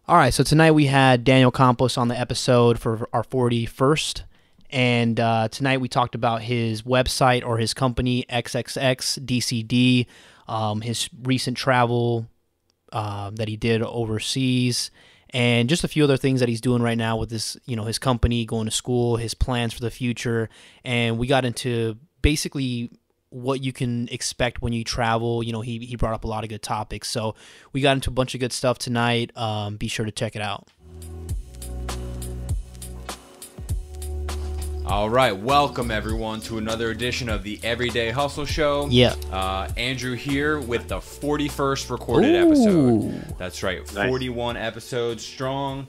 All right, so tonight we had Daniel Campos on the episode for our 41st, and tonight we talked about his website or his company, XXXDCD, his recent travel that he did overseas, and just a few other things that he's doing right now with this, his company, going to school, his plans for the future, and we got into basically what you can expect when you travel. He brought up a lot of good topics. So we got into a bunch of good stuff tonight. Be sure to check it out. All right, welcome everyone to another edition of the Everyday Hustle Show. Yeah. Andrew here with the 41st recorded episode. That's right, 41 episodes strong.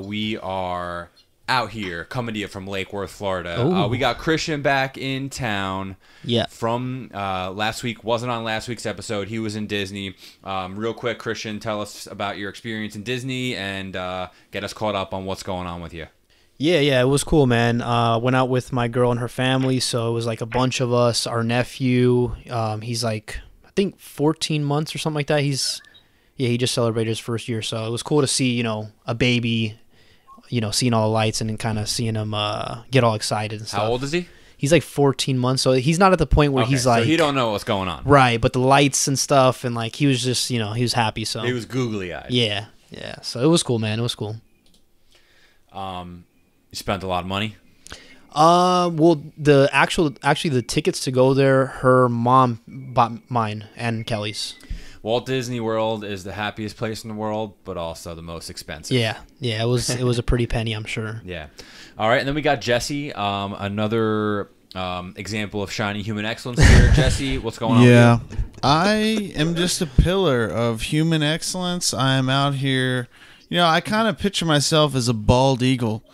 We are out here coming to you from Lake Worth, Florida. We got Christian back in town. Yeah. From last week. Wasn't on last week's episode. He was in Disney. Real quick, Christian, tell us about your experience in Disney and get us caught up on what's going on with you. Yeah, it was cool, man. Went out with my girl and her family, so it was like a bunch of us. Our nephew, he's like, I think 14 months or something like that. He just celebrated his first year, so it was cool to see, a baby, seeing all the lights and then kind of seeing him get all excited and stuff. How old is he? He's like 14 months, so he's not at the point where he's like... So he don't know what's going on. Right, but the lights and stuff, and like he was just, he was happy, so... He was googly-eyed. Yeah, so it was cool, man, it was cool. You spent a lot of money? Well, actually the tickets to go there, her mom bought mine and Kelly's. Walt Disney World is the happiest place in the world, but also the most expensive. Yeah, it was a pretty penny, I'm sure. Yeah. All right, and then we got Jesse, another example of shiny human excellence here. Jesse, what's going on with you? Yeah, I am just a pillar of human excellence. I am out here, I kind of picture myself as a bald eagle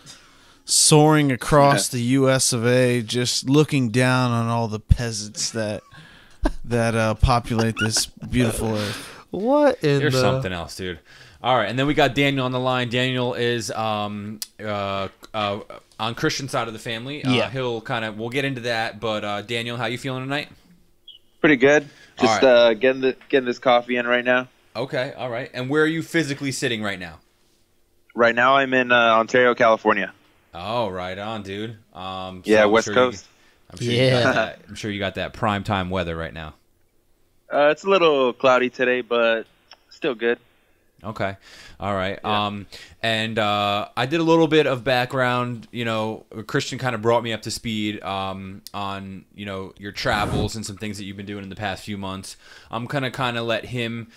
soaring across the U.S. of A., just looking down on all the peasants that populate this beautiful earth. What in You're something else, dude. All right, and then we got Daniel on the line. Daniel is on Christian's side of the family. Yeah. We'll get into that, but Daniel, how you feeling tonight? Pretty good. Just right. Getting this coffee in right now. Okay, all right. And where are you physically sitting right now? Right now I'm in Ontario, California. Oh, right on, dude. West Coast. I'm sure you got that prime time weather right now. It's a little cloudy today, but still good. Okay. All right. Yeah. And I did a little bit of background. Christian kind of brought me up to speed on your travels and some things that you've been doing in the past few months. I'm gonna kind of let him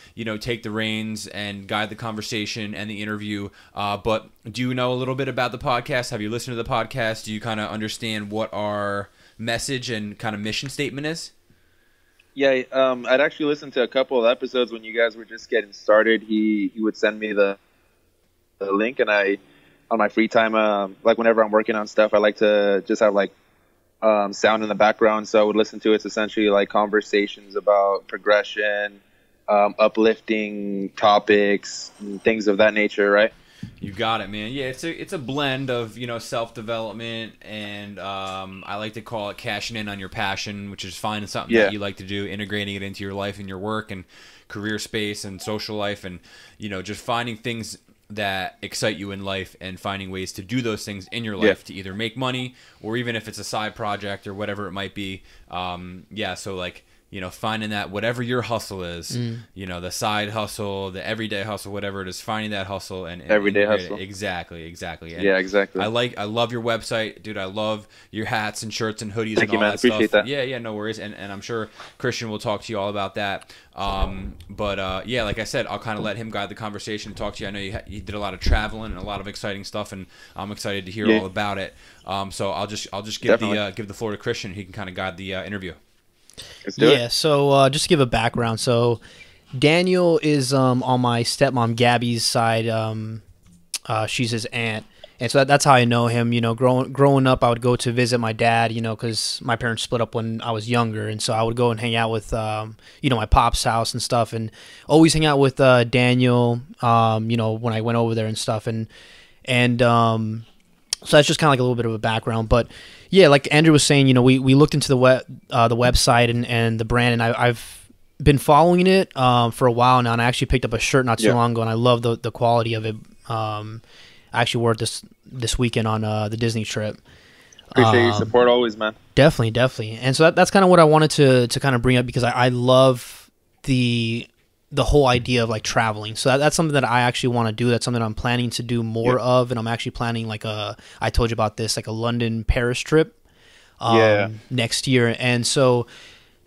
take the reins and guide the conversation and the interview. But do you know a little bit about the podcast? Have you listened to the podcast? Do you kind of understand what our message and kind of mission statement is? Yeah, I'd actually listened to a couple of episodes when you guys were just getting started. He would send me the link, and I, on my free time, like whenever I'm working on stuff, I like to just have like sound in the background. So I would listen to it. It's essentially like conversations about progression, uplifting topics, and things of that nature, right? You got it, man. Yeah, it's a blend of self-development and I like to call it cashing in on your passion, which is finding something that you like to do, integrating it into your life and your work and career space and social life, and just finding things that excite you in life and finding ways to do those things in your life to either make money or even if it's a side project or whatever it might be. So like finding that whatever your hustle is, the side hustle, the everyday hustle, whatever it is, finding that husle and everyday hustle. Exactly. And yeah, exactly. I love your website, dude. I love your hats and shirts and hoodies. Thank and you, all man. that Appreciate stuff. that. Yeah, no worries. And I'm sure Christian will talk to you all about that. Like I said, I'll kind of let him guide the conversation and talk to you. I know you did a lot of traveling and a lot of exciting stuff, and I'm excited to hear all about it. So I'll just give the floor to Christian. He can kind of guide the interview. So just to give a background, so Daniel is on my stepmom Gabby's side. She's his aunt, and so that's how I know him. Growing up, I would go to visit my dad, because my parents split up when I was younger, and so I would go and hang out with my pop's house and stuff, and always hang out with Daniel when I went over there and stuff, and so that's just kind of like a little bit of a background. But yeah, like Andrew was saying, we looked into the website and the brand, and been following it for a while now, and I actually picked up a shirt not too Yeah. long ago, and I love the quality of it. I actually wore it this weekend on the Disney trip. Appreciate your support always, man. Definitely. And so that's kind of what I wanted to kind of bring up, because I love the whole idea of like traveling. So that's something that I actually want to do. That's something I'm planning to do more of, and I'm actually planning like I told you about this, like a London Paris trip next year. And so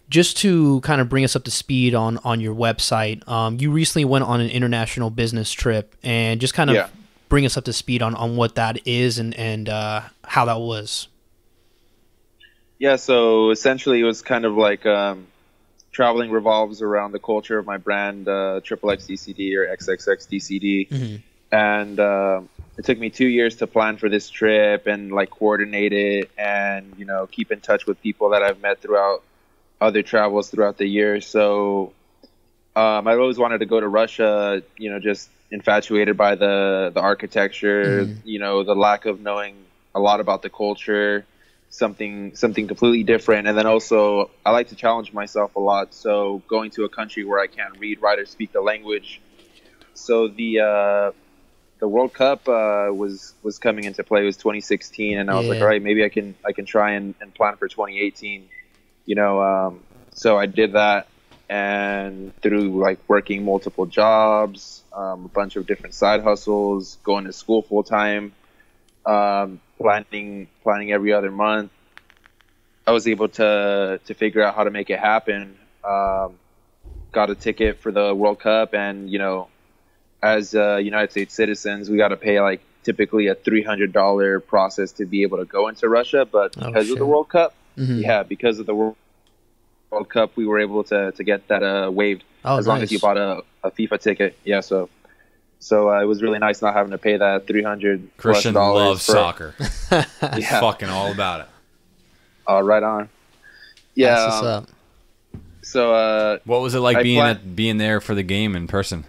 just to kind of bring us up to speed on your website, you recently went on an international business trip, and just kind of bring us up to speed on what that is and how that was. Yeah, so essentially it was kind of like traveling revolves around the culture of my brand, XXXDCD or XXXDCD. Mm-hmm. And it took me 2 years to plan for this trip and like coordinate it and, you know, keep in touch with people that I've met throughout other travels throughout the year. So I always wanted to go to Russia, you know, just infatuated by the architecture, you know, the lack of knowing a lot about the culture, something completely different. And then also I like to challenge myself a lot. So going to a country where I can't read, write, or speak the language. So the World Cup was coming into play. It was 2016, and I was like, all right, maybe I can try and plan for 2018. You know, so I did that, and through like working multiple jobs, a bunch of different side hustles, going to school full time, planning every other month, I was able to figure out how to make it happen. Got a ticket for the World Cup, and you know, as United States citizens, we got to pay like typically a $300 process to be able to go into Russia. But because of the World Cup, because of the World Cup, we were able to get that waived as long as you bought a FIFA ticket. Yeah, so it was really nice not having to pay that $300. Christian loves soccer. He's Yeah. fucking all about it. Right on. Yeah. That's what's up. So what was it like being there for the game in person?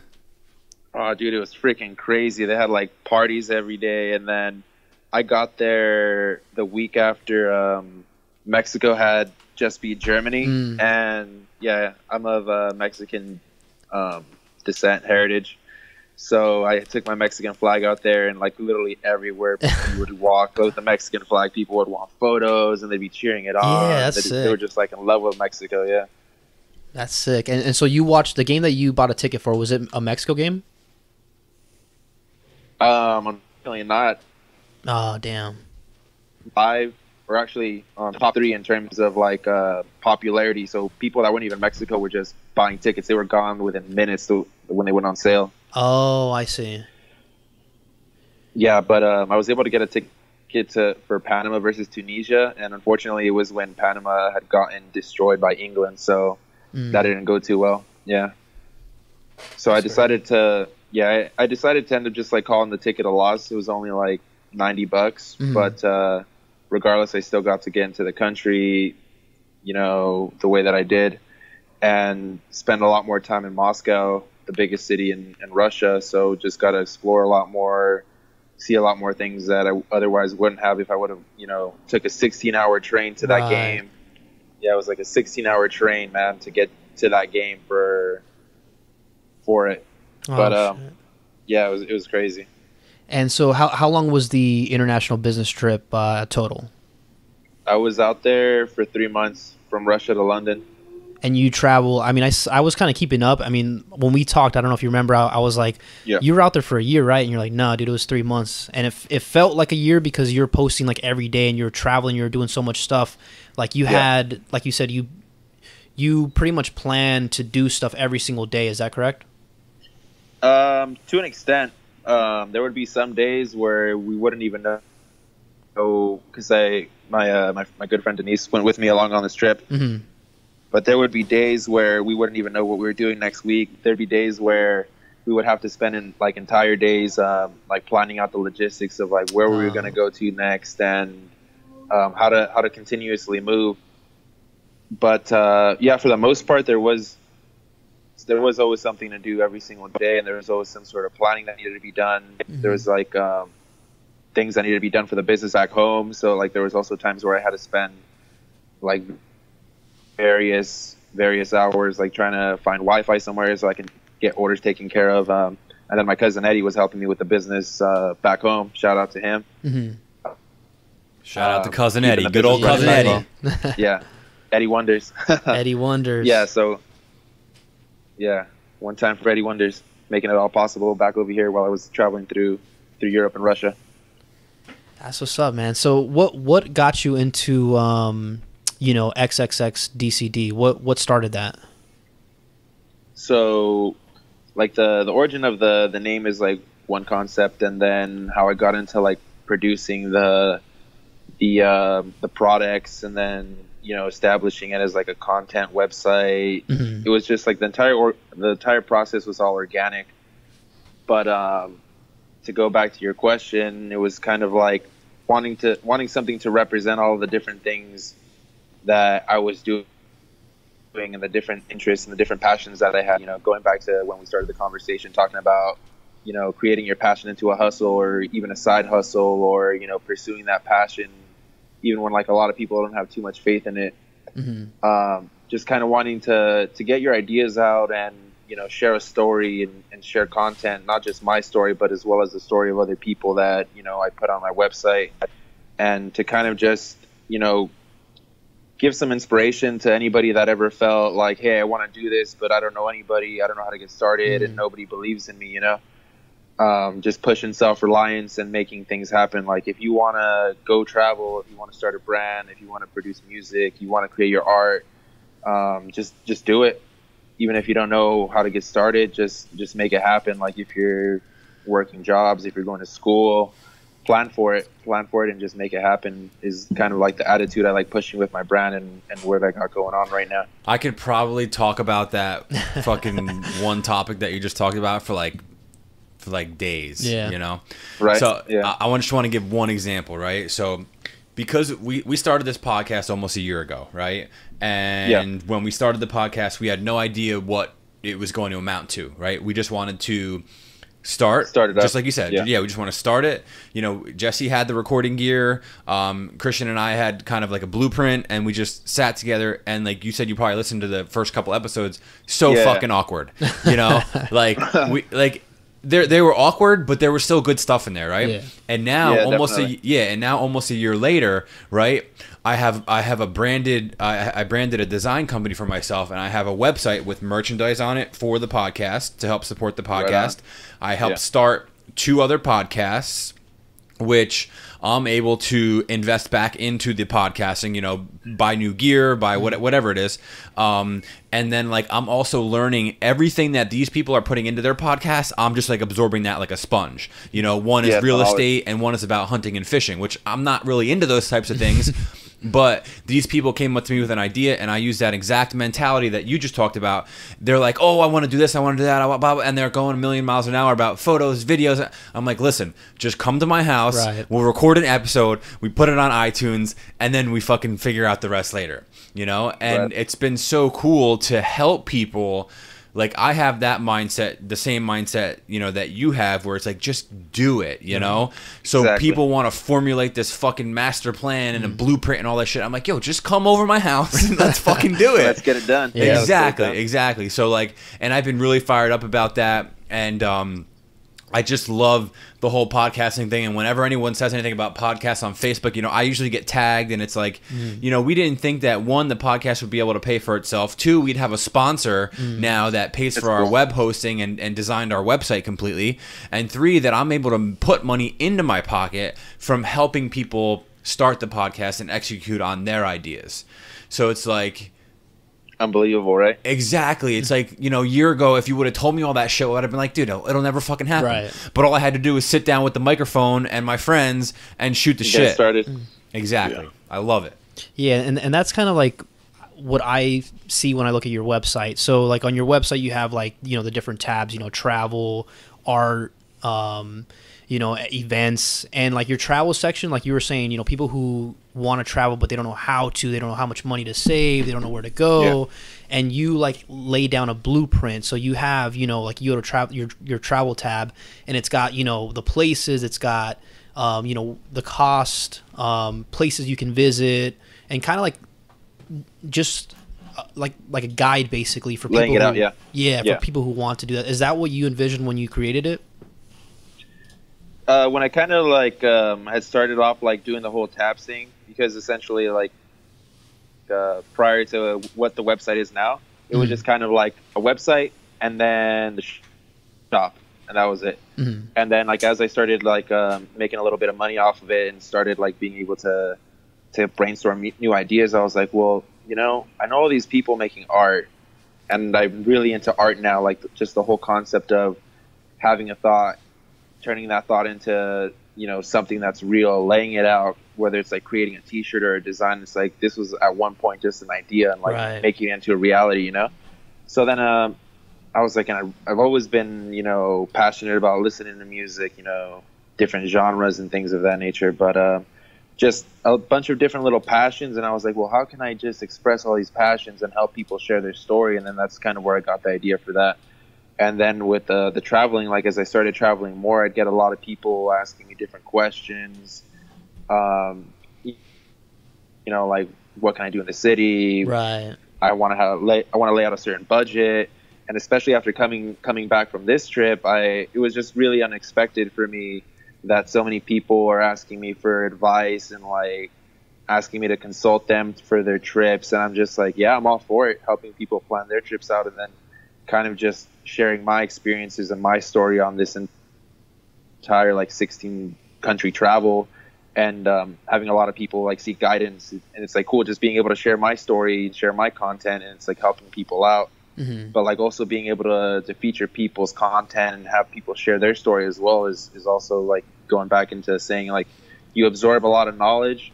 Oh, dude, it was freaking crazy. They had like parties every day, and then I got there the week after Mexico had just beat Germany, and yeah, I'm of Mexican descent, heritage. So I took my Mexican flag out there, and like literally everywhere you would walk with the Mexican flag, people would want photos, and they'd be cheering it on. Yeah, that's sick. They were just like in love with Mexico. Yeah, That's sick. And so you watched the game that you bought a ticket for. Was it a Mexico game? Unfortunately not. Oh, damn. Live, or actually top 3 in terms of like popularity. So people that weren't even Mexico were just buying tickets. They were gone within minutes when they went on sale. Oh, I see. Yeah, but I was able to get a ticket for Panama versus Tunisia, and unfortunately it was when Panama had gotten destroyed by England, so that didn't go too well. Yeah. So I decided to end up just like calling the ticket a loss. It was only like $90, but regardless, I still got to get into the country, you know, the way that I did, and spend a lot more time in Moscow, the biggest city in Russia. So just got to explore a lot more, see a lot more things that I otherwise wouldn't have if I would have, you know, took a 16-hour train to that game. Yeah, it was like a 16-hour train, man, to get to that game for it. But yeah, it was crazy. And so how long was the international business trip total? I was out there for 3 months from Russia to London. And you travel, I mean, I was kind of keeping up. I mean, when we talked, I don't know if you remember, I was like, you were out there for a year, right? And you're like, no, dude, it was 3 months. And it felt like a year because you're posting like every day and you're traveling, you're doing so much stuff. Like you had, like you said, you pretty much plan to do stuff every single day. Is that correct? To an extent. There would be some days where we wouldn't even know, because my good friend Denise went with me along on this trip. But there would be days where we wouldn't even know what we were doing next week. There'd be days where we would have to spend like entire days like planning out the logistics of like where we were going to go to next and how to continuously move. But yeah, for the most part, there was always something to do every single day, and there was always some sort of planning that needed to be done. There was like things that needed to be done for the business back home. So like there was also times where I had to spend like various various hours, like trying to find Wi-Fi somewhere so I can get orders taken care of. And then my cousin Eddie was helping me with the business back home. Shout out to him. Mm-hmm. Shout out to cousin Eddie, good old cousin Eddie. Yeah, Eddie Wonders. Eddie Wonders. Yeah, so yeah, one time for Eddie Wonders, making it all possible back over here while I was traveling through Europe and Russia. That's what's up, man. So what got you into XXX DCD? What started that? So like the origin of the name is like one concept, and then how I got into like producing the products, and then establishing it as like a content website. Mm-hmm. It was just like the entire process was all organic. But to go back to your question, it was kind of like wanting something to represent all of the different things that I was doing and the different interests and the different passions that I had. Going back to when we started the conversation, talking about creating your passion into a hustle, or even a side hustle, or pursuing that passion even when like a lot of people don't have too much faith in it. Mm-hmm. Just kind of wanting to get your ideas out and share a story and share content, not just my story, but as well as the story of other people that I put on my website, and to kind of just give some inspiration to anybody that ever felt like, hey, I want to do this, but I don't know anybody, I don't know how to get started, and nobody believes in me. Just pushing self-reliance and making things happen. Like if you want to go travel, if you want to start a brand, if you want to produce music, you want to create your art, just do it. Even if you don't know how to get started, just make it happen. Like if you're working jobs, if you're going to school, plan for it and just make it happen is kind of like the attitude I like pushing with my brand and what I got going on right now. I could probably talk about that fucking one topic that you just talked about for like days, Right. So yeah. I just want to give one example, right? So because we started this podcast almost a year ago, right? And when we started the podcast, we had no idea what it was going to amount to, right? We just wanted to start it up. Just like you said. Yeah, we just want to start it. Jesse had the recording gear. Christian and I had kind of like a blueprint, and we just sat together, and like you said, you probably listened to the first couple episodes. Fucking awkward. They were awkward, but there was still good stuff in there, right? Yeah. And now almost a year later, right? I branded a design company for myself, and I have a website with merchandise on it for the podcast to help support the podcast. I helped start 2 other podcasts, which I'm able to invest back into the podcasting, buy new gear, buy whatever it is. And then like I'm also learning everything that these people are putting into their podcasts. I'm just like absorbing that like a sponge. One is real estate and one is about hunting and fishing, which I'm not really into those types of things. But these people came up to me with an idea, and I used that exact mentality that you just talked about. They're like, oh, I want to do this, I want to do that, and they're going a million miles an hour about photos, videos. I'm like, listen, just come to my house. Right. We'll record an episode. We put it on iTunes, and then we fucking figure out the rest later. And it's been so cool to help people. Like I have that mindset, the same mindset, that you have, where it's like, just do it, So people want to formulate this fucking master plan and a blueprint and all that shit. I'm like, yo, just come over my house and let's fucking do it. Let's get it done. Yeah, exactly. So like, and I've been really fired up about that. And I just love the whole podcasting thing. And whenever anyone says anything about podcasts on Facebook, I usually get tagged, and it's like, we didn't think that 1, the podcast would be able to pay for itself. 2, we'd have a sponsor now that pays for our web hosting and designed our website completely. And 3, that I'm able to put money into my pocket from helping people start the podcast and execute on their ideas. So it's like, unbelievable, right? Exactly. It's like, a year ago, if you would have told me all that shit, I would have been like, dude, it'll never fucking happen. Right. But all I had to do was sit down with the microphone and my friends and shoot the shit. Get started. Exactly. Yeah. I love it. Yeah, and that's kind of like what I see when I look at your website. So like on your website, you have like, the different tabs, travel, art, events, and like your travel section, like you were saying, people who want to travel but they don't know how to, they don't know how much money to save, they don't know where to go, and you like lay down a blueprint. So you have, like you go to travel, your travel tab, and it's got, the places, it's got the cost, places you can visit, and kind of like just like a guide basically for people laying it out. for people who want to do that. Is that what you envisioned when you created it? When I kind of like had started off like doing the whole tabs thing, because essentially like prior to what the website is now, it was just kind of like a website and then the shop, and that was it. And then like as I started like making a little bit of money off of it and started like being able to brainstorm new ideas, I was like, well, you know, I know all these people making art, and I'm really into art now, like just the whole concept of having a thought, turning that thought into, you know, something that's real, laying it out, whether it's like creating a t-shirt or a design. It's like, this was at one point just an idea, and like making it into a reality, you know? So then I was like, and I've always been, you know, passionate about listening to music, you know, different genres and things of that nature, but just a bunch of different little passions. And I was like, well, how can I just express all these passions and help people share their story? And then that's kind of where I got the idea for that. And then with the traveling, like as I started traveling more, I'd get a lot of people asking me different questions. You know, like, what can I do in the city? Right. I want to lay out a certain budget. And especially after coming back from this trip, it was just really unexpected for me that so many people are asking me for advice and like asking me to consult them for their trips. And I'm just like, yeah, I'm all for it, helping people plan their trips out, and then kind of just sharing my experiences and my story on this entire like 16 country travel, and having a lot of people like seek guidance. And it's like cool just being able to share my story, share my content, and it's like helping people out. But like also being able to feature people's content and have people share their story as well is also like going back into saying like you absorb a lot of knowledge,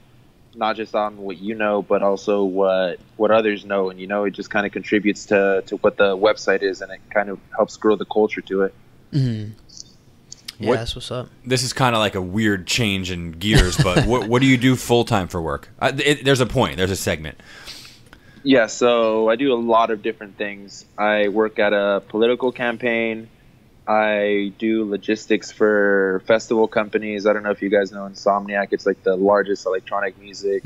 not just on what you know, but also what others know. And, you know, it just kind of contributes to what the website is, and it kind of helps grow the culture to it. Yeah, that's what's up. This is kind of like a weird change in gears, but what do you do full-time for work? There's a point. There's a segment. Yeah, so I do a lot of different things. I work at a political campaign. I do logistics for festival companies. I don't know if you guys know Insomniac. It's like the largest electronic music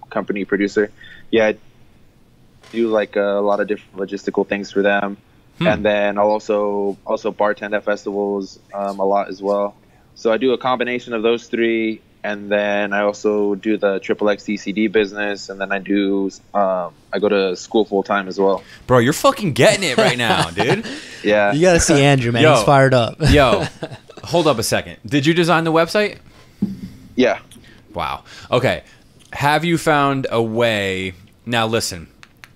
company producer. Yeah, I do like a lot of different logistical things for them. And then I'll also bartend at festivals a lot as well. So I do a combination of those three. And then I also do the XXX DCD business, and then I go to school full time as well. Bro, you're fucking getting it right now, dude. Yeah. You got to see Andrew, man. He's fired up. Yo, hold up a second. Did you design the website? Yeah. Wow. Okay. Have you found a way? Now listen,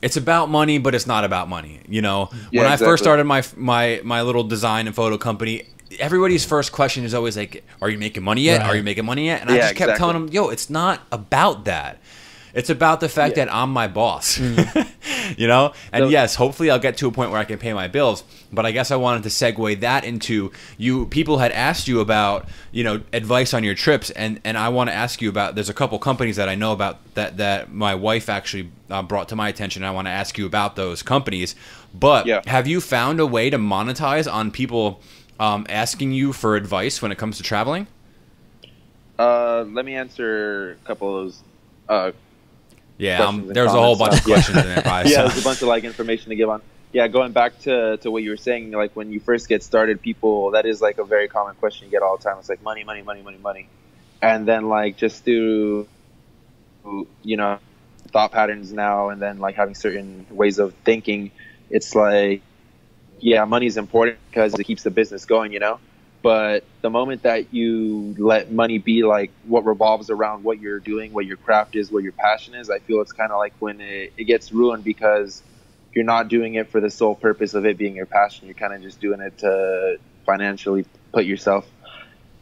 it's about money, but it's not about money. You know, when I first started my little design and photo company, everybody's first question is always like, are you making money yet? Are you making money yet? And I just kept telling them, yo, it's not about that. It's about the fact that I'm my boss, you know? And yes, hopefully I'll get to a point where I can pay my bills. But I guess I wanted to segue that into people had asked you about, you know, advice on your trips. And I want to ask you about, there's a couple companies that I know about that my wife actually brought to my attention. I want to ask you about those companies. But have you found a way to monetize on people asking you for advice when it comes to traveling? Let me answer a couple of those. There's a whole bunch of questions in there. Probably, there's a bunch of like information to give on. Yeah, going back to what you were saying, like when you first get started, people, that is like a very common question you get all the time. It's like money, money, money, money, money. And then like just through, you know, thought patterns now, and then like having certain ways of thinking, it's like, yeah, money is important because it keeps the business going, you know? But the moment that you let money be like what revolves around what you're doing, what your craft is, what your passion is, I feel it's kind of like when it gets ruined because you're not doing it for the sole purpose of it being your passion. You're kind of just doing it to financially put yourself,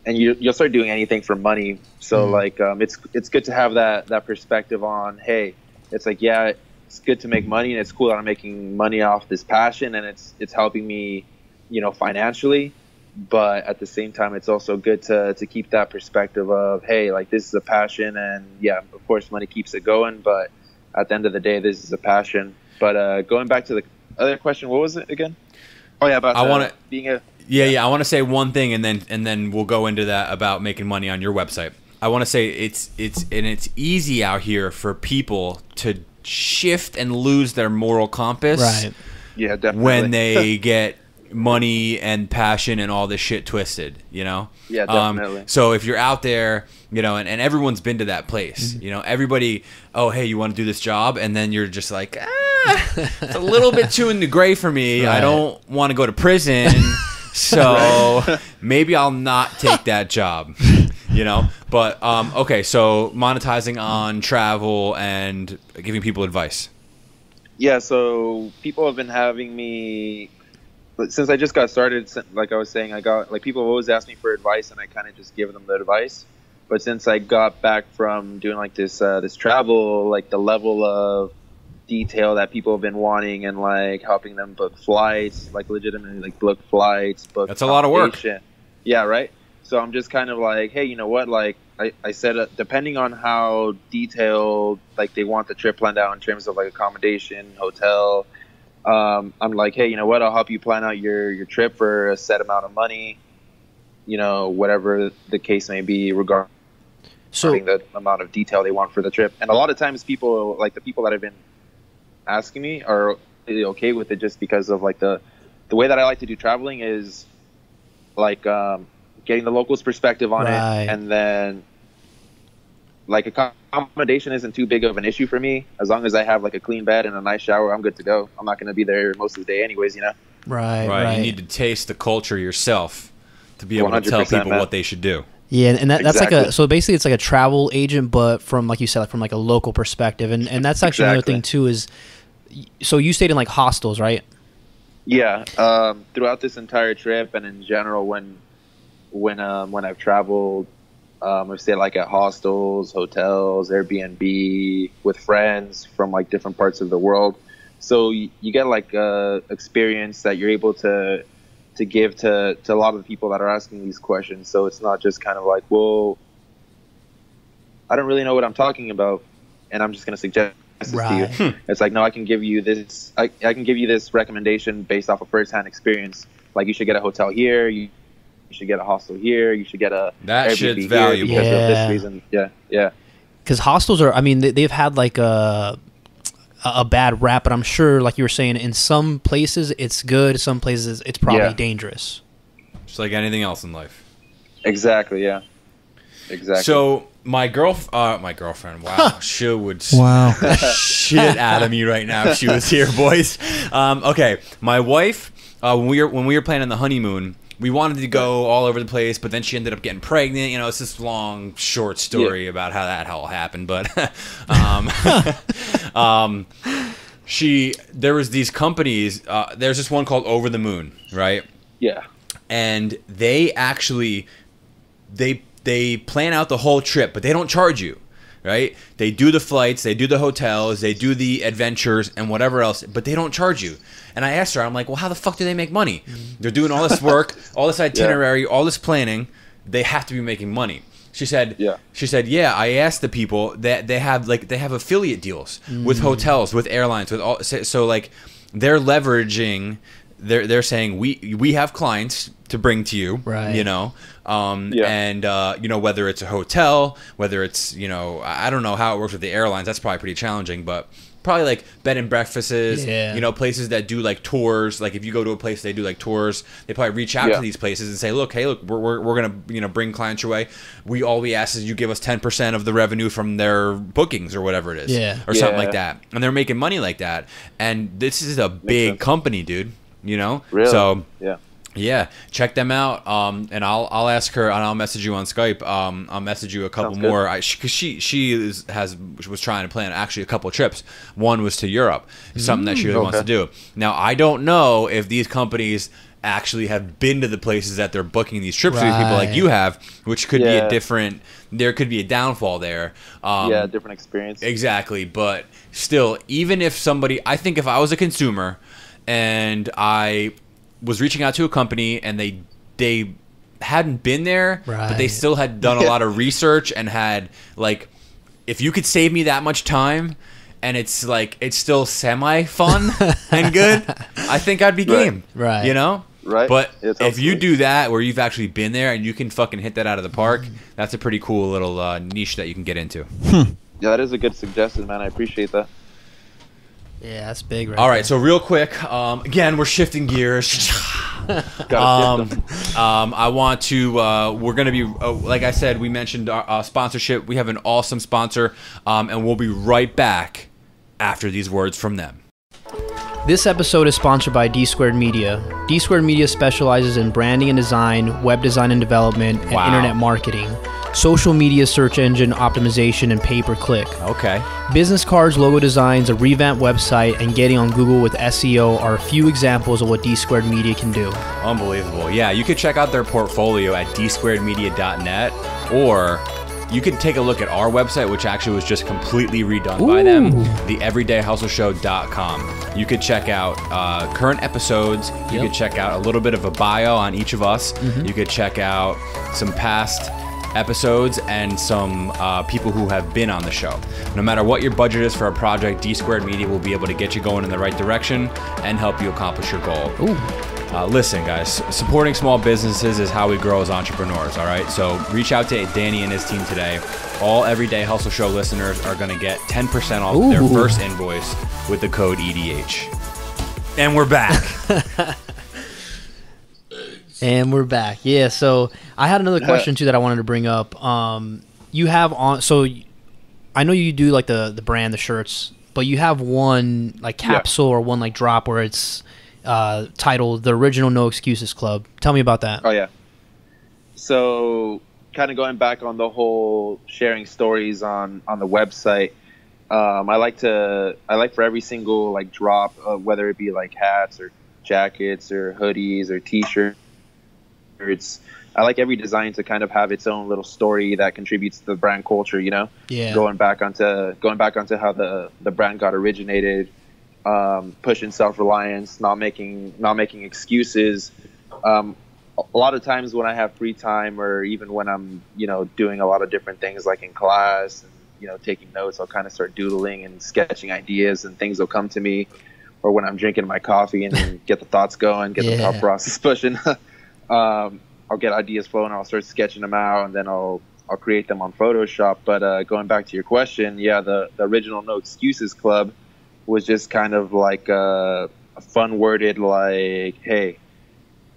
and you'll start doing anything for money. So like it's good to have that perspective on, hey, it's like, yeah, it's good to make money, and it's cool that I'm making money off this passion, and it's helping me, you know, financially. But at the same time, it's also good to keep that perspective of, hey, like this is a passion, and yeah, of course, money keeps it going. But at the end of the day, this is a passion. But going back to the other question, what was it again? Oh yeah, about being a I want to say one thing, and then we'll go into that about making money on your website. I want to say it's easy out here for people to shift and lose their moral compass. Right. Yeah, definitely. When they get money and passion and all this shit twisted, you know? Yeah, definitely. So if you're out there, you know, and everyone's been to that place, you know, everybody, oh, hey, you want to do this job? And then you're just like, it's a little bit too in the gray for me. Right. I don't want to go to prison. So maybe I'll not take that job, you know? But, okay, so monetizing on travel and giving people advice. Yeah, so people have been having me, since I just got started, like I was saying, people have always asked me for advice, and I kind of just give them the advice. But since I got back from doing like this travel, like the level of detail that people have been wanting, and like helping them book flights, like legitimately like book flights, book. That's a lot of work. Yeah, right. So I'm just kind of like, hey, you know what? Like I said, depending on how detailed like they want the trip planned out in terms of like accommodation, hotel. I'm like, hey, you know what? I'll help you plan out your trip for a set amount of money, you know, whatever the case may be, regarding the amount of detail they want for the trip. And a lot of times people, like the people that have been asking me, are really okay with it, just because of like the way that I like to do traveling is like getting the locals' perspective on it, and then like accommodation isn't too big of an issue for me. As long as I have like a clean bed and a nice shower, I'm good to go. I'm not going to be there most of the day anyways, you know? Right. You need to taste the culture yourself to be able to tell people what they should do. Yeah, and that's Exactly. like so basically it's like a travel agent, but from, like you said, from like a local perspective. And that's actually another thing too is, so you stayed in like hostels, right? Yeah. Throughout this entire trip, and in general, when I've traveled, I've stayed like at hostels, hotels, Airbnb, with friends from like different parts of the world. So you get like experience that you're able to give to a lot of the people that are asking these questions. So it's not just kind of like, well, I don't really know what I'm talking about, and I'm just going to suggest this to you. It's like, no, I can give you this. I can give you this recommendation based off of firsthand experience. Like, you should get a hotel here. You should get a hostel here. You should get a that Airbnb shit's here valuable because of this reason. Yeah. Because hostels are, I mean, they've had like a bad rap, but I'm sure, like you were saying, in some places it's good, some places it's probably dangerous. Just like anything else in life. Exactly. Yeah. Exactly. So my girlfriend, wow, she would Wow. the shit out of me right now if she was here, boys. Okay, my wife, when we were planning the honeymoon, we wanted to go all over the place, but then she ended up getting pregnant. You know, it's this long, short story about how that all happened. But there was these companies. There's this one called Over the Moon, right? Yeah. And they actually they plan out the whole trip, but they don't charge you, right? They do the flights, they do the hotels, they do the adventures and whatever else, but they don't charge you. And I asked her, I'm like, well, how the fuck do they make money? They're doing all this work, all this itinerary, all this planning. They have to be making money. She said, yeah, I asked the people that they have affiliate deals with hotels, with airlines, with all. So like they're leveraging. They're saying we have clients to bring to you, right? You know, and you know, whether it's a hotel, whether it's, you know, I don't know how it works with the airlines. That's probably pretty challenging, but probably like bed and breakfasts, you know, places that do like tours. Like if you go to a place they do like tours, they probably reach out to these places and say, look, hey, look, we're gonna, you know, bring clients your way. All we ask is you give us 10% of the revenue from their bookings or whatever it is, or something like that. And they're making money like that. And this is a big company, dude. You know, really? So yeah, check them out. And I'll ask her, and I'll message you on Skype. I'll message you a couple more. Because she was trying to plan actually a couple trips. One was to Europe, something that she really wants to do. Now I don't know if these companies actually have been to the places that they're booking these trips for these people like you have, which could be a different. There could be a downfall there. Different experience. Exactly, but still, even if somebody, I think if I was a consumer and I was reaching out to a company and they hadn't been there, but they still had done a lot of research and had, like, if you could save me that much time and it's like it's still semi fun and good, I think I'd be game. Right. You know? Right. But if you do that where you've actually been there and you can fucking hit that out of the park, that's a pretty cool little niche that you can get into. Yeah, that is a good suggestion, man. I appreciate that. Yeah, that's big, right? All right, so real quick, again, we're shifting gears. I want to. We're going to be, like I said, we mentioned sponsorship. We have an awesome sponsor, and we'll be right back after these words from them. This episode is sponsored by D Squared Media. D Squared Media specializes in branding and design, web design and development, and internet marketing, social media search engine optimization, and pay-per-click. Okay. Business cards, logo designs, a revamped website, and getting on Google with SEO are a few examples of what D Squared Media can do. Unbelievable. Yeah, you could check out their portfolio at dsquaredmedia.net, or you can take a look at our website, which actually was just completely redone by them, theeverydayhustleshow.com. You could check out current episodes. You could check out a little bit of a bio on each of us. You could check out some past episodes and some people who have been on the show. No matter what your budget is for a project, D Squared Media will be able to get you going in the right direction and help you accomplish your goal. Listen, guys, supporting small businesses is how we grow as entrepreneurs, all right? So reach out to Danny and his team today. All Everyday Hustle Show listeners are going to get 10% off their first invoice with the code EDH. And we're back. And we're back. Yeah, so I had another question, too, that I wanted to bring up. You have on... So I know you do, like, the brand, the shirts, but you have one, like, capsule or one, like, drop where it's... titled The Original No Excuses Club. Tell me about that. Oh, yeah. So kind of going back on the whole sharing stories on the website, I like for every single like drop, whether it be like hats or jackets or hoodies or t-shirts, I like every design to kind of have its own little story that contributes to the brand culture, you know? Yeah. Going back onto how the brand got originated, pushing self-reliance, not making excuses. A lot of times when I have free time, or even when I'm, doing a lot of different things like in class, and, taking notes, I'll kind of start doodling and sketching ideas, and things will come to me. Or when I'm drinking my coffee and then get the thoughts going, get the thought process pushing, I'll get ideas flowing, I'll start sketching them out, and then I'll create them on Photoshop. But going back to your question, the original No Excuses Club was just kind of like a fun worded, like, hey,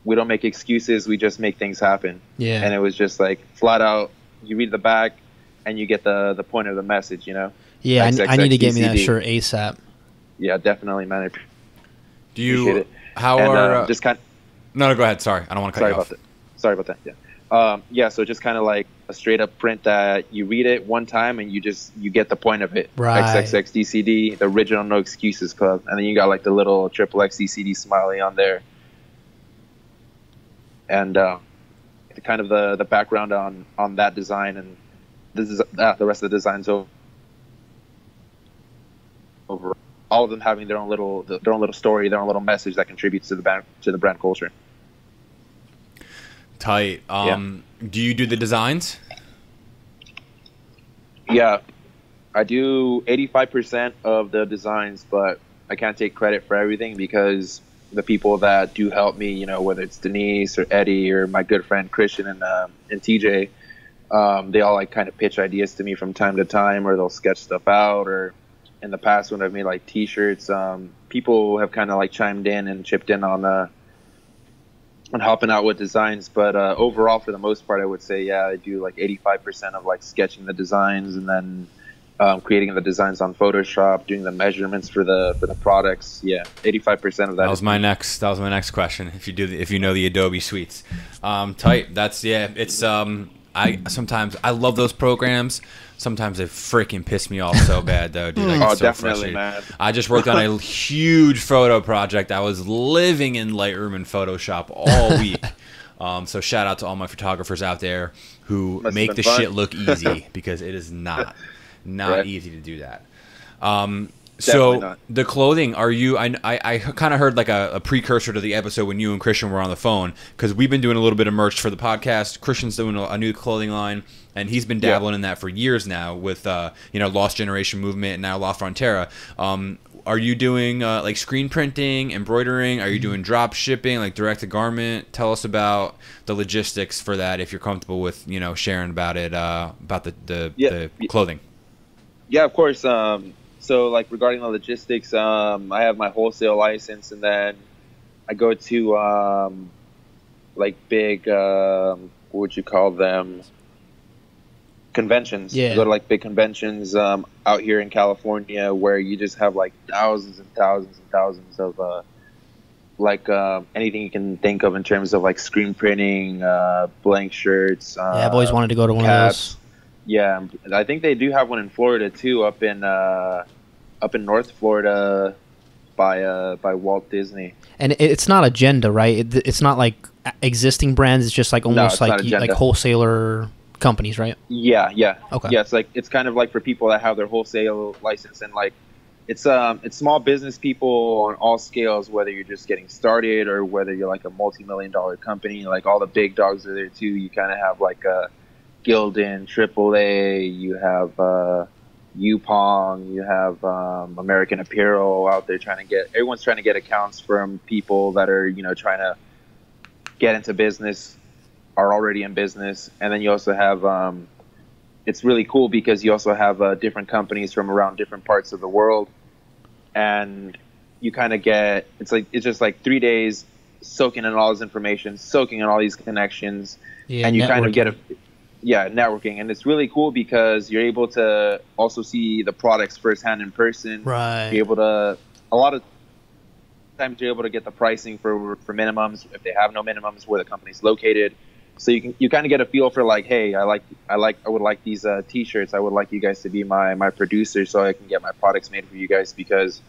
we don't make excuses, we just make things happen. Yeah. And it was just like flat out, you read the back and you get the point of the message, Yeah, I need to get me that shirt ASAP. Yeah, definitely, man. Do you, appreciate it. How and, are, just kind no, go ahead. Sorry. I don't want to cut you off. Sorry about that. Yeah. So just kind of like a straight up print that you read it one time and you get the point of it. Right. XXX DCD, the original No Excuses Club. And then you got like the little XXX DCD smiley on there. And kind of the background on that design, and this is the rest of the designs over all of them having their own little story, their own little message that contributes to the brand culture. Tight. Do you do the designs? Yeah, I do 85% of the designs, but I can't take credit for everything because the people that do help me, whether it's Denise or Eddie or my good friend Christian and TJ, they all like kind of pitch ideas to me from time to time, or they'll sketch stuff out. Or in the past when I've made like T-shirts, people have kind of like chimed in and chipped in on helping out with designs. But overall, for the most part, I would say, I do like 85% of like sketching the designs, and then creating the designs on Photoshop, doing the measurements for the products. 85% of that. That was my next question. If you know the Adobe suites, tight. That's It's I love those programs. Sometimes they freaking piss me off so bad, though, dude. I get so definitely, frustrated. man. I just worked on a huge photo project. I was living in Lightroom and Photoshop all week. So shout out to all my photographers out there who make the shit look easy, because it is not easy to do that. So the clothing, are you? I kind of heard like a precursor to the episode when you and Christian were on the phone, because we've been doing a little bit of merch for the podcast. Christian's doing a new clothing line, and he's been dabbling in that for years now with Lost Generation Movement and now La Frontera. Are you doing like screen printing, embroidering? Are you doing drop shipping, like direct to garment? Tell us about the logistics for that, if you're comfortable with sharing about it, about the clothing. Yeah, of course. So like regarding the logistics, I have my wholesale license, and then I go to like big, what would you call them? Conventions. Yeah. I go to like big conventions out here in California where you just have like thousands and thousands and thousands of like anything you can think of in terms of like screen printing, blank shirts. Yeah, I've always wanted to go to one of those. Yeah, I think they do have one in Florida too, up in North Florida by Walt Disney. And it's not agenda, right? It's not like existing brands. It's just like almost like wholesaler companies, right? Yeah. Okay. Yeah, it's kind of like for people that have their wholesale license, and like it's small business people on all scales, whether you're just getting started or whether you're like a multi-million-dollar company. Like all the big dogs are there too. You kind of have like Gildan, AAA. You have Yupong. You have American Apparel out there everyone's trying to get accounts from people that are trying to get into business, are already in business. And then you also have it's really cool because you also have different companies from around different parts of the world, and you kind of get it's just like 3 days soaking in all this information, soaking in all these connections, and you kind of get networking. And it's really cool because you're able to also see the products firsthand in person. Right. You're able to a lot of times you're able to get the pricing for minimums if they have no minimums, where the company's located. So you kind of get a feel for like, hey, I would like these t-shirts. I would like you guys to be my producer so I can get my products made for you guys, because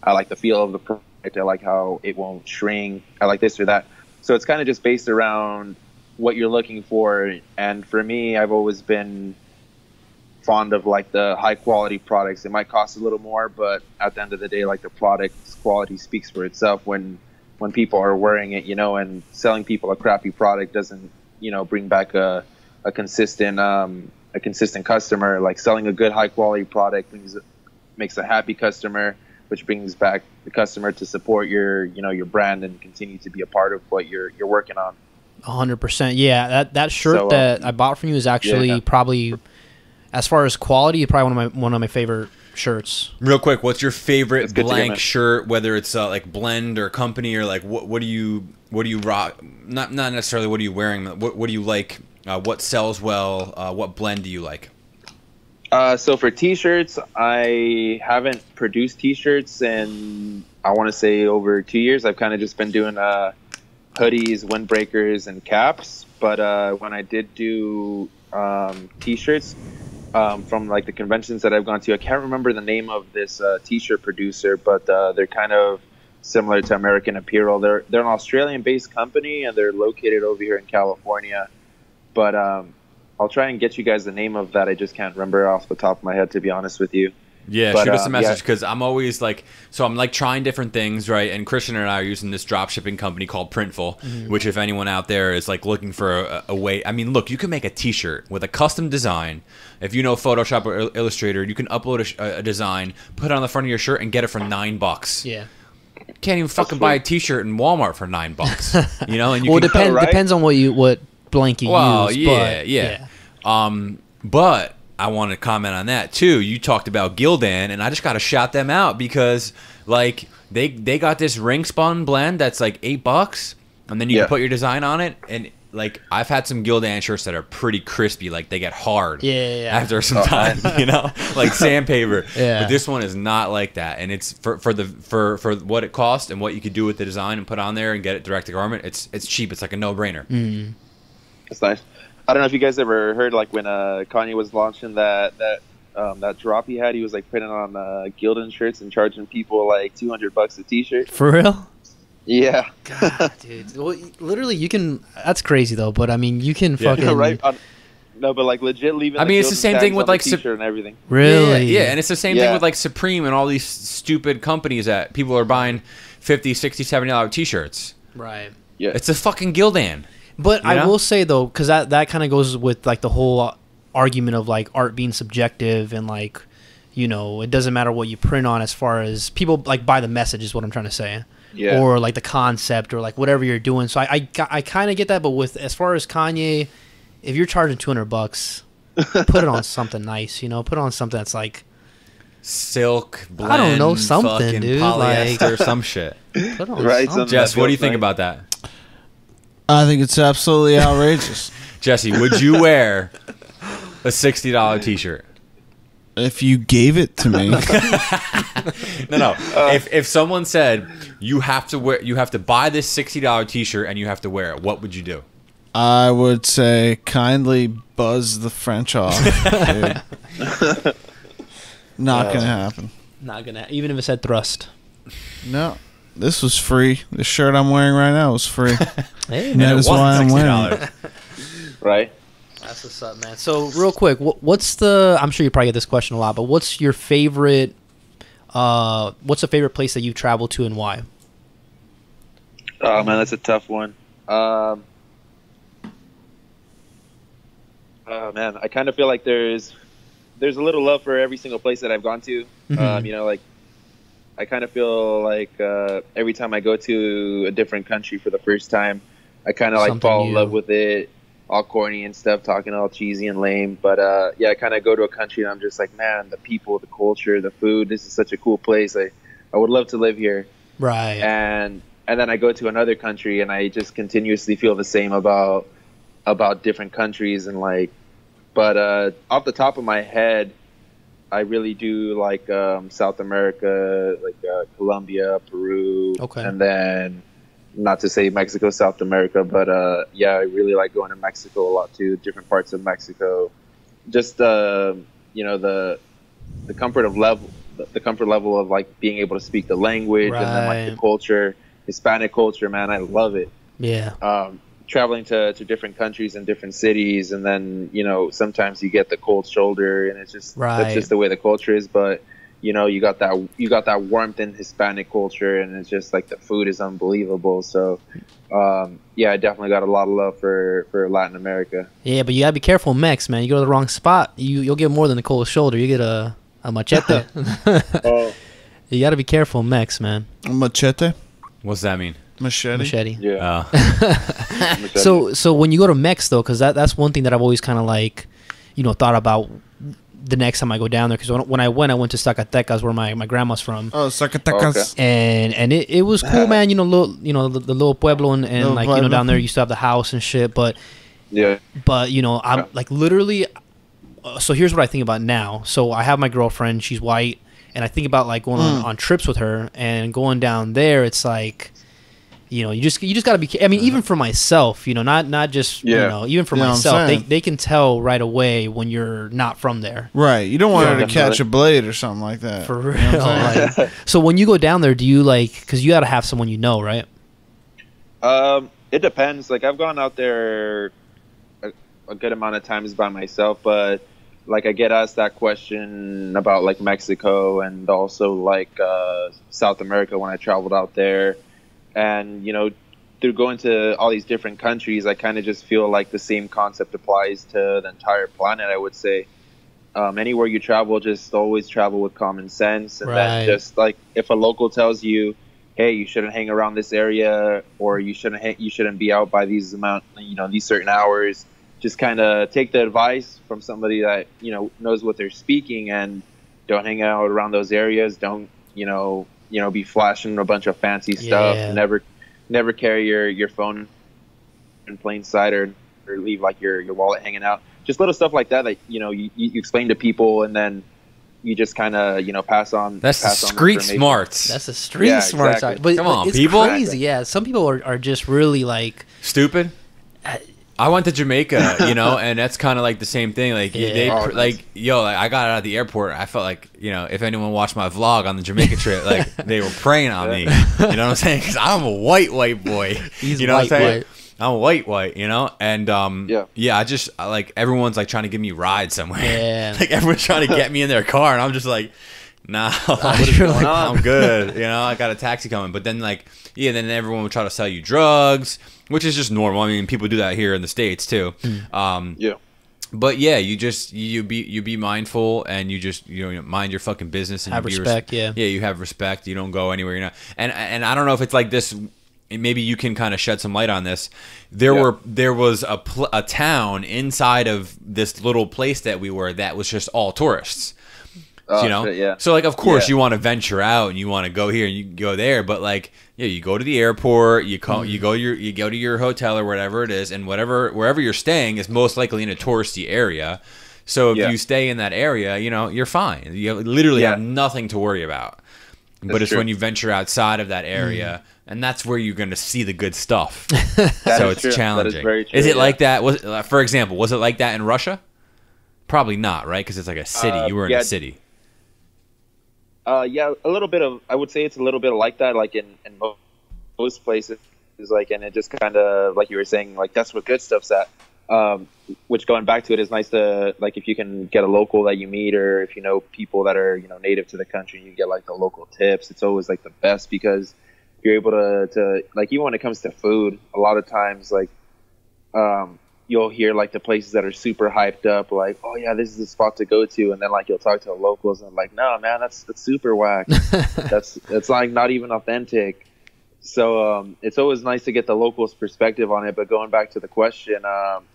I like the feel of the product. I like how it won't shrink. I like this or that. So it's kind of just based around what you're looking for. And for me, I've always been fond of like the high quality products. It might cost a little more, but at the end of the day, like the product's quality speaks for itself when people are wearing it, and selling people a crappy product doesn't, bring back a consistent customer. Like selling a good high quality product makes a happy customer, which brings back the customer to support your brand and continue to be a part of what you're working on. 100%. Yeah, that shirt that I bought from you is actually probably, as far as quality, probably one of my favorite shirts. Real quick, what's your favorite blank shirt? Whether it's like blend or company, or like what do you rock? Not necessarily what are you wearing. What do you like? What sells well? What blend do you like? So for t-shirts, I haven't produced t-shirts in I want to say over 2 years. I've kind of just been doing hoodies, windbreakers, and caps. But when I did do t-shirts, from like the conventions that I've gone to, I can't remember the name of this t-shirt producer, but they're kind of similar to American Apparel. They're an Australian-based company, and they're located over here in California. But I'll try and get you guys the name of that. I just can't remember off the top of my head, to be honest with you. Yeah, shoot us a message, because I'm always like, so I'm like trying different things, right? And Christian and I are using this drop shipping company called Printful, which if anyone out there is like looking for a way, I mean, look, you can make a t-shirt with a custom design. If you know Photoshop or Illustrator, you can upload a design, put it on the front of your shirt, and get it for $9. Yeah. Can't even fucking buy a t-shirt in Walmart for $9, And you well, depends on what blank you use. Yeah. But I want to comment on that too. You talked about Gildan, and I just got to shout them out because like they got this ring spun blend that's like $8, and then you can put your design on it. And like I've had some Gildan shirts that are pretty crispy, like they get hard after some time, like sandpaper. But this one is not like that, and it's for what it costs and what you could do with the design and put on there and get it direct to garment. It's cheap. It's like a no-brainer. That's nice. I don't know if you guys ever heard, like when Kanye was launching that drop he had, he was like printing on Gildan shirts and charging people like $200 a t-shirt. For real? Yeah. God, dude. Well, literally, you can. That's crazy though. But I mean, you can fucking right. No, but like legit leaving. I mean, it's the same thing with like t-shirt and everything. Really? Yeah, and it's the same thing with like Supreme and all these stupid companies that people are buying $50, $60, $70 t-shirts. Right. Yeah. It's a fucking Gildan. But I will say though, because that kind of goes with like the whole argument of like art being subjective, and like it doesn't matter what you print on as far as people like buy the message is what I'm trying to say. Yeah. Or like the concept or like whatever you're doing. So I kind of get that, but with as far as Kanye, if you're charging $200, put it on something nice. Put it on something that's like silk blend. I don't know, something, fucking dude, polyester, like- some shit. Put on Right, something. some- Jess, what do you feels think nice. about that? I think it's absolutely outrageous. Jesse, would you wear a $60 T-shirt? If you gave it to me, No. If someone said you have to buy this $60 T-shirt and you have to wear it, what would you do? I would say kindly buzz the French off. Dude. Not gonna happen. Not gonna, even if it said thrust. No, this was free. The shirt I'm wearing right now was free. Hey, And man, that is why I'm wearing it. Right. that's what's up, man. So, real quick, what's the? I'm sure you probably get this question a lot, but what's your favorite? What's the favorite place that you've traveled to and why? Oh man, that's a tough one. Oh man, I kind of feel like there's a little love for every single place that I've gone to. Mhm. You know, like I kind of feel like every time I go to a different country for the first time, I kind of like Something fall in new. love with it, all corny and stuff, talking all cheesy and lame. But yeah, I kind of go to a country and I'm just like, man, the people, the culture, the food. This is such a cool place. I would love to live here. Right. And then I go to another country and I just continuously feel the same about different countries and like. But off the top of my head, I really do like South America, like Colombia, Peru, Okay. and then not to say Mexico, South America, but yeah, I really like going to Mexico a lot too. Different parts of Mexico, just you know the comfort level of like being able to speak the language and then like the Right. culture, Hispanic culture, man, I love it. Yeah. Traveling to different countries and different cities, and then you know sometimes you get the cold shoulder, and it's just Right. that's just the way the culture is. But you know you got that warmth in Hispanic culture, and it's just like the food is unbelievable. So yeah, I definitely got a lot of love for Latin America. Yeah, but you gotta be careful, Mex, man. You go to the wrong spot, you'll get more than the cold shoulder. You get a machete. Oh You gotta be careful, Mex, man. Machete, What's that mean? machete. Machete. yeah. So when you go to Mex though, because that's one thing that I've always kind of like, thought about the next time I go down there. Because when I went to Zacatecas, where my grandma's from, Oh, Zacatecas. Okay. and it was cool, man. The little pueblo and Little like pueblo. down there you still have the house and shit, but Yeah. I'm like literally. So here's what I think about now. So I have my girlfriend, she's white, and I think about like going on trips with her and going down there. It's like, you just gotta be. I mean, even for myself, not just Yeah. even for You know what I'm myself, saying? they can tell right away when you're not from there. Right. You don't want Yeah, her to definitely. catch a blade or something like that. For You real. know what I'm saying? Like, so when you go down there, do you because you gotta have someone right? It depends. Like I've gone out there a good amount of times by myself, but like I get asked that question about like Mexico and also like South America when I traveled out there, and through going to all these different countries, I kind of just feel like the same concept applies to the entire planet. I would say anywhere you travel, just always travel with common sense, and Right. then just like if a local tells you, hey, you shouldn't hang around this area, or you shouldn't be out by these these certain hours. Just kind of take the advice from somebody that knows what they're speaking, and don't hang out around those areas. Don't be flashing a bunch of fancy stuff. Yeah. Never carry your phone in plain sight, or leave like your wallet hanging out. Just little stuff like that you explain to people, and then you just kind of pass on. That's pass on the street information. smarts. That's a street Yeah, smart exactly. side. But Come on, it's people. crazy. Yeah, some people are just really like. Stupid. I went to Jamaica, and that's kind of like the same thing. Like Yeah. they, Oh, like I got out of the airport. I felt like if anyone watched my vlog on the Jamaica trip, like they were preying on me. You know what I'm saying? Because I'm a white boy. He's you know what I'm saying? white. I'm a white, and I like everyone's like trying to give me rides somewhere. Yeah. Like everyone's trying to get me in their car, and I'm just like, nah, You're like, I'm good. I got a taxi coming. But then then everyone would try to sell you drugs, which is just normal. I mean, people do that here in the States too. Yeah. But yeah, you be mindful, and you just mind your fucking business and Have you be respect, yeah. Yeah, you have respect. You don't go anywhere you're not. And I don't know if it's like this. Maybe you can kind of shed some light on this. There was a town inside of this little place that we were that was just all tourists. Oh, you know, shit, yeah. so like of course you want to venture out and you want to go here and you go there, but like you go to the airport, you go to your hotel or whatever it is, and wherever you're staying is most likely in a touristy area. So if you stay in that area, you know, you're fine. You literally have nothing to worry about. But it's when you venture outside of that area, and that's where you're going to see the good stuff. So it's challenging. That is very true, is it like that? For example, was it like that in Russia? Probably not, right? Because it's like a city. You were in a city. Yeah, a little bit of. I would say it's a little bit like that. Like in most places, like, and it just kind of like you were saying, like that's where good stuff's at. Which going back to it is nice to, like, if you can get a local that you meet, or if you know people that are, you know, native to the country, you get like the local tips. It's always like the best because you're able to like, even when it comes to food, a lot of times like you'll hear like the places that are super hyped up, like, oh yeah, this is the spot to go to, and then like you'll talk to the locals and like, no man, that's super whack. that's like not even authentic. So it's always nice to get the locals' perspective on it. But going back to the question,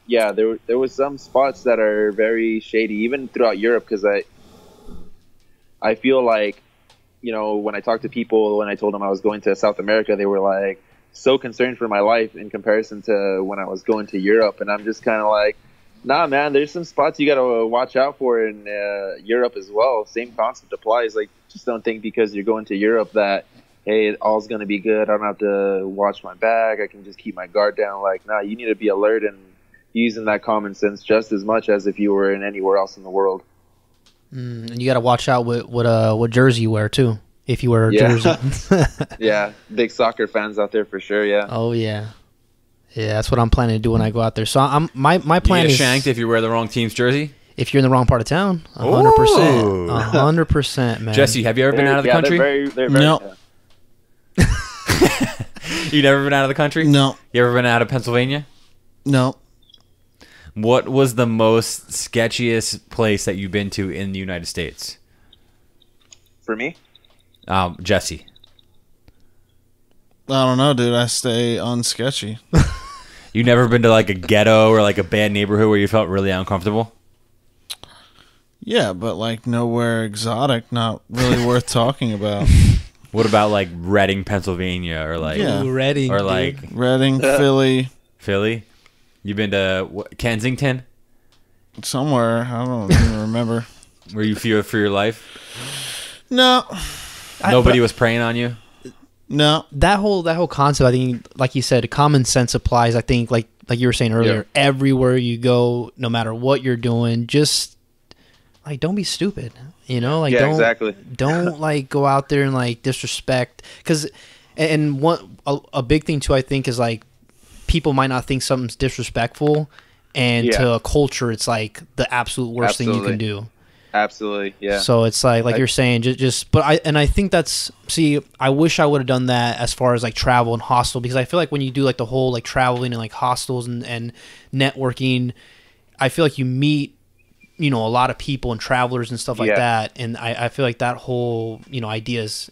yeah, there was some spots that are very shady, even throughout Europe, because I feel like, you know, when I talked to people, when I told them I was going to South America, they were like so concerned for my life in comparison to when I was going to Europe. And I'm just kind of like, nah, man, there's some spots you got to watch out for in Europe as well. Same concept applies. Like, just don't think because you're going to Europe that, hey, all's going to be good. I don't have to watch my bag. I can just keep my guard down. Like, nah, you need to be alert and using that common sense just as much as if you were in anywhere else in the world. And you got to watch out what jersey you wear, too, if you wear a jersey. Yeah, big soccer fans out there for sure, yeah. Oh, yeah. Yeah, that's what I'm planning to do when I go out there. So my plan is... shanked if you wear the wrong team's jersey? If you're in the wrong part of town, 100%. 100%, man. Jesse, have you ever been out of the country? They're very, no. Yeah. You never been out of the country? No. You ever been out of Pennsylvania? No. What was the most sketchiest place that you've been to in the United States? For me? Jesse. I don't know, dude. I stay unsketchy. You never been to like a ghetto or like a bad neighborhood where you felt really uncomfortable? Yeah, but like nowhere exotic, not really worth talking about. What about like Reading, Pennsylvania, or like Reading, or like Reading, Philly? You been to Kensington? Somewhere, I don't even remember. Where you fear for your life? No. Nobody was preying on you? No. That whole concept, I think, like you said, common sense applies. I think, like you were saying earlier, everywhere you go, no matter what you're doing, just like don't be stupid. You know, like don't like go out there and like disrespect. Because and a big thing too, I think, is like people might not think something's disrespectful, and to a culture, it's like the absolute worst thing you can do. Absolutely, yeah. So it's like you're saying, but I think I wish I would have done that as far as like travel and hostel, because I feel like when you do like the whole like traveling and like hostels and networking, I feel like you meet, you know, a lot of people and travelers and stuff like that, and I feel like that whole, you know, idea is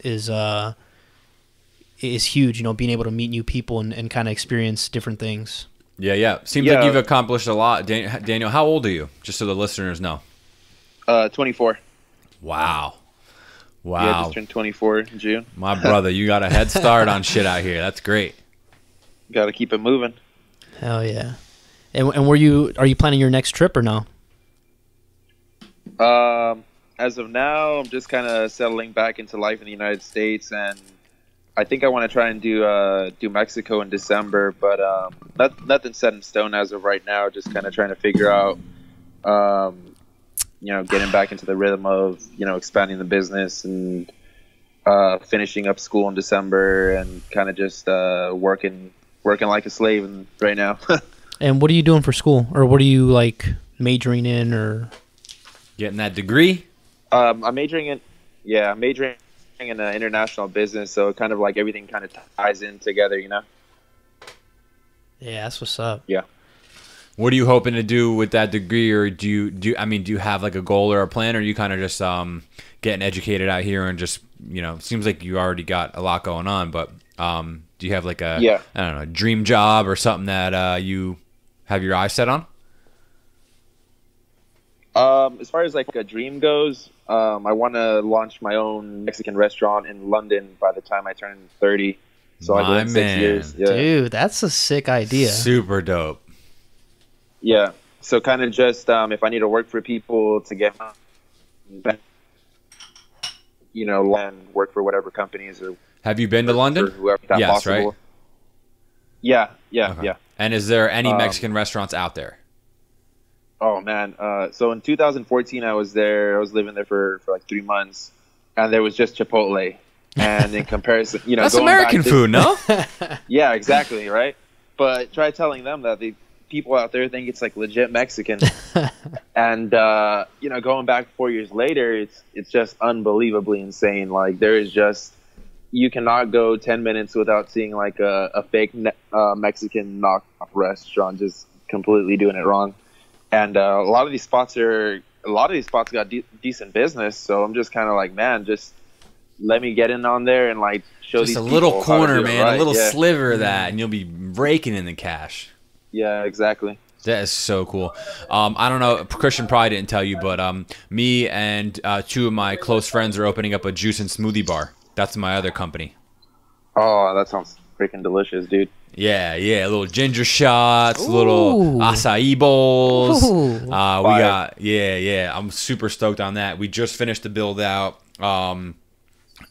huge. You know, being able to meet new people and kind of experience different things. Yeah. Seems like you've accomplished a lot, Daniel. How old are you? Just so the listeners know. 24. Wow. Yeah, just turned 24 in June. My brother, you got a head start on shit out here. That's great. Got to keep it moving. Hell yeah. And are you planning your next trip or no? As of now, I'm just kind of settling back into life in the United States, and I think I want to try and do Mexico in December, but nothing set in stone as of right now. Just kind of trying to figure out, you know, getting back into the rhythm of, you know, expanding the business and finishing up school in December, and kind of just working like a slave right now. And what are you doing for school, or what are you like majoring in, or getting that degree? I'm majoring in international business, so kind of like everything kind of ties in together, you know. Yeah, that's what's up. Yeah. What are you hoping to do with that degree, or do you have like a goal or a plan, or are you kind of just getting educated out here and just, you know, seems like you already got a lot going on, but do you have like I don't know, a dream job or something that you have your eyes set on? As far as like a dream goes, I want to launch my own Mexican restaurant in London by the time I turn 30. So I go in 6 years. Yeah. Dude, that's a sick idea. Super dope. Yeah. So kind of just if I need to work for people to get, and work for whatever companies or. Have you been to London? Whoever, yes, possible. right? Yeah. Okay. And is there any Mexican restaurants out there? Oh man. So in 2014 I was there. I was living there for like 3 months, and there was just Chipotle. And in comparison, that's American food, no? Yeah, exactly, right? But try telling them that the people out there think it's like legit Mexican. And going back 4 years later, it's just unbelievably insane. Like there is just, you cannot go 10 minutes without seeing like a fake Mexican knockoff restaurant just completely doing it wrong. And a lot of these spots got decent business. So I'm just kind of like, man, just let me get in on there and like show just these a little people corner, man, right. a little sliver of that, and you'll be raking in the cash. Yeah, exactly. That is so cool. I don't know, Christian probably didn't tell you, but me and 2 of my close friends are opening up a juice and smoothie bar. That's my other company. Oh, that sounds freaking delicious, dude. Yeah, little ginger shots, little acai bowls. We got, I'm super stoked on that. We just finished the build out,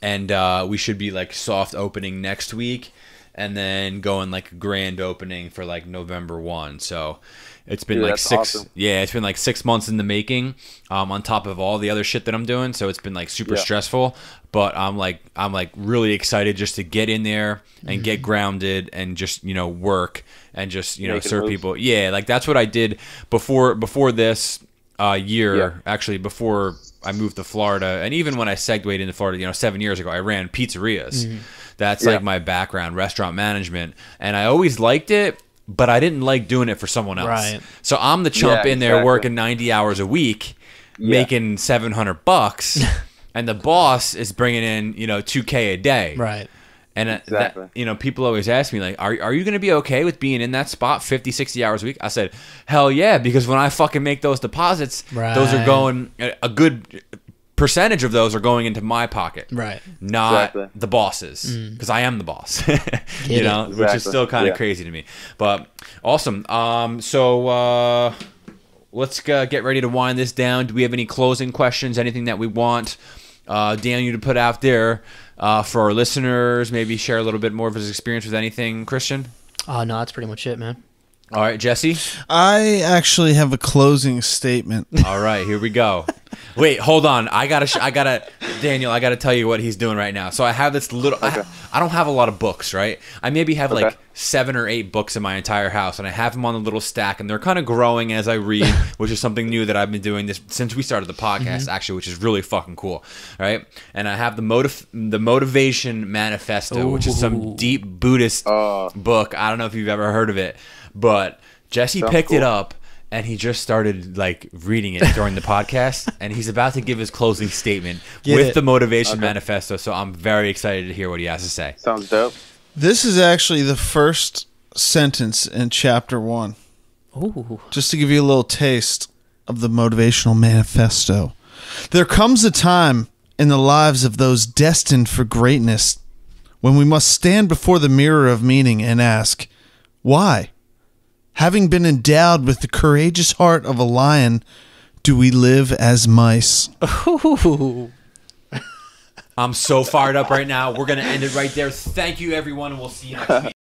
and we should be like soft opening next week, and then going like a grand opening for like November 1. So it's been like it's been like 6 months in the making, on top of all the other shit that I'm doing. So it's been like super stressful, but I'm like really excited just to get in there and get grounded and just, work and just, serve people. Yeah. Like that's what I did before this year, actually before I moved to Florida. And even when I segued into Florida, 7 years ago, I ran pizzerias. That's like my background, restaurant management. And I always liked it, but I didn't like doing it for someone else. Right. So I'm the chump in there working 90 hours a week, making $700, and the boss is bringing in, $2K a day. Right. And people always ask me like, are you going to be okay with being in that spot 50, 60 hours a week? I said, hell yeah, because when I fucking make those deposits, those are going, a good percentage of those are going into my pocket, right? Not the boss's, because I am the boss, which is still kind of crazy to me. But awesome. So let's get ready to wind this down. Do we have any closing questions? Anything that we want Daniel to put out there for our listeners? Maybe share a little bit more of his experience with anything, Christian? No, that's pretty much it, man. All right, Jesse? I actually have a closing statement. All right, here we go. Wait, hold on. Daniel, I gotta tell you what he's doing right now. So I have this little, I don't have a lot of books, right? I maybe have like 7 or 8 books in my entire house, and I have them on a little stack, and they're kind of growing as I read, which is something new that I've been doing this since we started the podcast, actually, which is really fucking cool, right? And I have the Motivation Manifesto, which is some deep Buddhist book. I don't know if you've ever heard of it, but Jesse picked it up, and he just started like reading it during the podcast, and he's about to give his closing statement with the Motivation Manifesto. So I'm very excited to hear what he has to say. Sounds dope. This is actually the first sentence in chapter 1. Ooh. Just to give you a little taste of the Motivational Manifesto. There comes a time in the lives of those destined for greatness when we must stand before the mirror of meaning and ask, why? Having been endowed with the courageous heart of a lion, do we live as mice? Ooh. I'm so fired up right now. We're going to end it right there. Thank you, everyone, and we'll see you next week.